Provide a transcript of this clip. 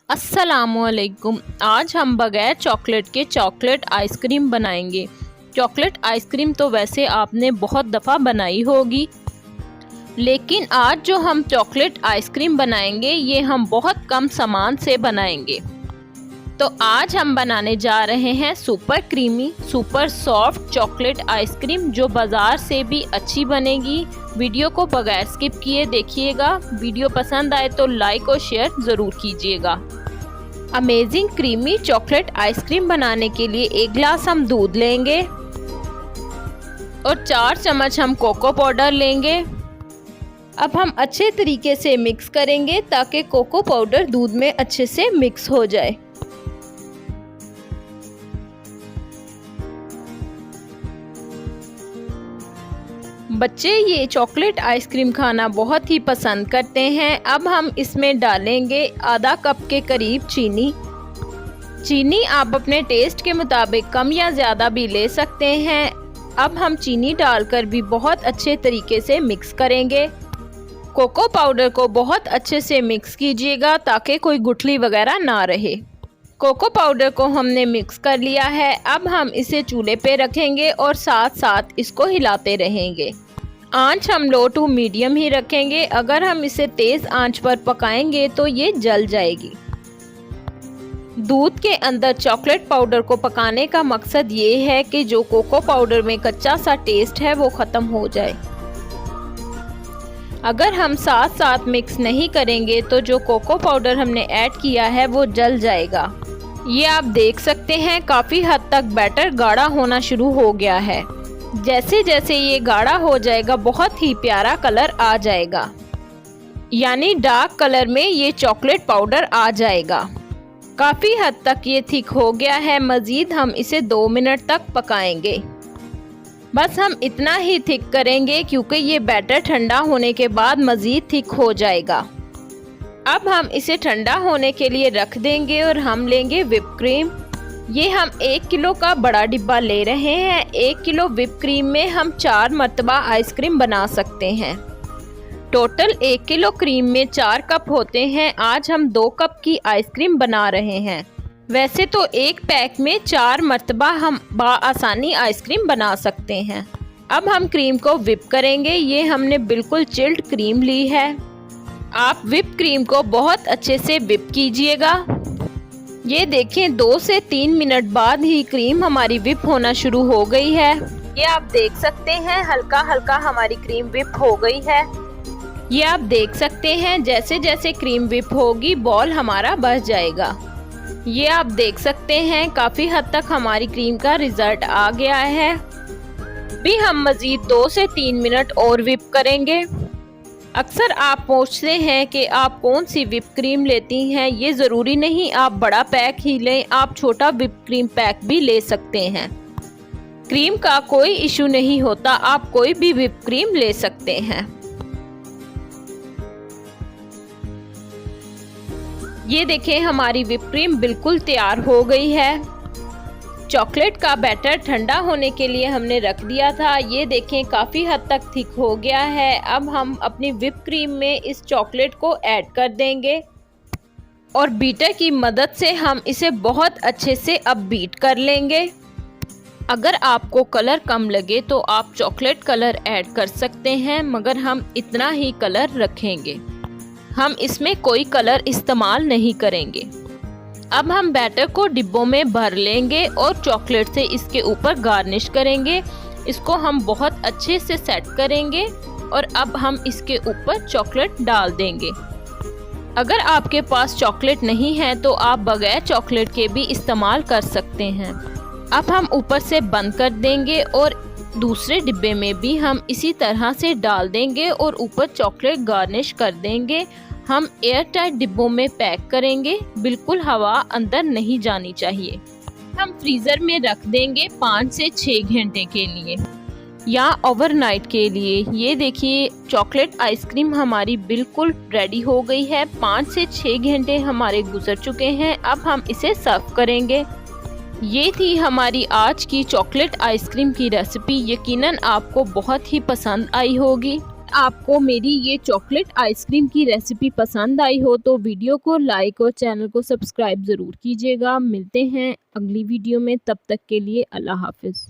अस्सलामुअलैकुम। आज हम बगैर चॉकलेट के चॉकलेट आइसक्रीम बनाएंगे। चॉकलेट आइसक्रीम तो वैसे आपने बहुत दफ़ा बनाई होगी, लेकिन आज जो हम चॉकलेट आइसक्रीम बनाएंगे ये हम बहुत कम सामान से बनाएंगे। तो आज हम बनाने जा रहे हैं super creamy super soft chocolate ice cream, जो बाज़ार से भी अच्छी बनेगी। वीडियो को बगैर स्किप किए देखिएगा। वीडियो पसंद आए तो लाइक और शेयर ज़रूर कीजिएगा। अमेजिंग क्रीमी चॉकलेट आइसक्रीम बनाने के लिए 1 गिलास हम दूध लेंगे और 4 चम्मच हम कोको पाउडर लेंगे। अब हम अच्छे तरीके से मिक्स करेंगे ताकि कोको पाउडर दूध में अच्छे से मिक्स हो जाए। बच्चे ये चॉकलेट आइसक्रीम खाना बहुत ही पसंद करते हैं। अब हम इसमें डालेंगे आधा कप के करीब चीनी। चीनी आप अपने टेस्ट के मुताबिक कम या ज़्यादा भी ले सकते हैं। अब हम चीनी डालकर भी बहुत अच्छे तरीके से मिक्स करेंगे। कोको पाउडर को बहुत अच्छे से मिक्स कीजिएगा ताकि कोई गुठली वगैरह ना रहे। कोको पाउडर को हमने मिक्स कर लिया है। अब हम इसे चूल्हे पे रखेंगे और साथ साथ इसको हिलाते रहेंगे। आंच हम लो टू मीडियम ही रखेंगे। अगर हम इसे तेज़ आंच पर पकाएंगे तो ये जल जाएगी। दूध के अंदर चॉकलेट पाउडर को पकाने का मकसद ये है कि जो कोको पाउडर में कच्चा सा टेस्ट है वो ख़त्म हो जाए। अगर हम साथ साथ मिक्स नहीं करेंगे तो जो कोको पाउडर हमने ऐड किया है वो जल जाएगा। ये आप देख सकते हैं काफ़ी हद तक बैटर गाढ़ा होना शुरू हो गया है। जैसे जैसे ये गाढ़ा हो जाएगा बहुत ही प्यारा कलर आ जाएगा, यानी डार्क कलर में ये चॉकलेट पाउडर आ जाएगा। काफ़ी हद तक ये थिक हो गया है। मज़ीद हम इसे 2 मिनट तक पकाएंगे। बस हम इतना ही थिक करेंगे क्योंकि ये बैटर ठंडा होने के बाद मज़ीद थिक हो जाएगा। अब हम इसे ठंडा होने के लिए रख देंगे और हम लेंगे व्हिप क्रीम। ये हम 1 किलो का बड़ा डिब्बा ले रहे हैं। 1 किलो व्हिप क्रीम में हम 4 मरतबा आइसक्रीम बना सकते हैं। टोटल 1 किलो क्रीम में 4 कप होते हैं। आज हम 2 कप की आइसक्रीम बना रहे हैं। वैसे तो एक पैक में 4 मरतबा हम आसानी आइसक्रीम बना सकते हैं। अब हम क्रीम को व्हिप करेंगे। ये हमने बिल्कुल चिल्ड क्रीम ली है। आप व्हिप क्रीम को बहुत अच्छे से व्हिप कीजिएगा। ये देखें 2 से 3 मिनट बाद ही क्रीम हमारी व्हिप होना शुरू हो गई है। ये आप देख सकते हैं हल्का हल्का हमारी क्रीम व्हिप हो गई है। ये आप देख सकते हैं जैसे जैसे क्रीम व्हिप होगी बॉल हमारा बच जाएगा। ये आप देख सकते हैं काफ़ी हद तक हमारी क्रीम का रिजल्ट आ गया है। भी हम मज़ीद 2 से 3 मिनट और व्हिप करेंगे। अक्सर आप पूछते हैं कि आप कौन सी व्हिप क्रीम लेती हैं। ये ज़रूरी नहीं आप बड़ा पैक ही लें, आप छोटा व्हिप क्रीम पैक भी ले सकते हैं। क्रीम का कोई इशू नहीं होता, आप कोई भी व्हिप क्रीम ले सकते हैं। ये देखें हमारी व्हिप क्रीम बिल्कुल तैयार हो गई है। चॉकलेट का बैटर ठंडा होने के लिए हमने रख दिया था। ये देखें काफ़ी हद तक थिक हो गया है। अब हम अपनी व्हिप क्रीम में इस चॉकलेट को ऐड कर देंगे और बीटर की मदद से हम इसे बहुत अच्छे से अब बीट कर लेंगे। अगर आपको कलर कम लगे तो आप चॉकलेट कलर ऐड कर सकते हैं, मगर हम इतना ही कलर रखेंगे। हम इसमें कोई कलर इस्तेमाल नहीं करेंगे। अब हम बैटर को डिब्बों में भर लेंगे और चॉकलेट से इसके ऊपर गार्निश करेंगे। इसको हम बहुत अच्छे से सेट करेंगे और अब हम इसके ऊपर चॉकलेट डाल देंगे। अगर आपके पास चॉकलेट नहीं है तो आप बगैर चॉकलेट के भी इस्तेमाल कर सकते हैं। अब हम ऊपर से बंद कर देंगे और दूसरे डिब्बे में भी हम इसी तरह से डाल देंगे और ऊपर चॉकलेट गार्निश कर देंगे। हम एयर टाइट डिब्बों में पैक करेंगे, बिल्कुल हवा अंदर नहीं जानी चाहिए। हम फ्रीज़र में रख देंगे 5 से 6 घंटे के लिए या ओवरनाइट के लिए। ये देखिए चॉकलेट आइसक्रीम हमारी बिल्कुल रेडी हो गई है। 5 से 6 घंटे हमारे गुजर चुके हैं। अब हम इसे सर्व करेंगे। ये थी हमारी आज की चॉकलेट आइसक्रीम की रेसिपी। यकीनन आपको बहुत ही पसंद आई होगी। आपको मेरी ये चॉकलेट आइसक्रीम की रेसिपी पसंद आई हो तो वीडियो को लाइक और चैनल को सब्सक्राइब ज़रूर कीजिएगा। मिलते हैं अगली वीडियो में, तब तक के लिए अल्लाह हाफिज़।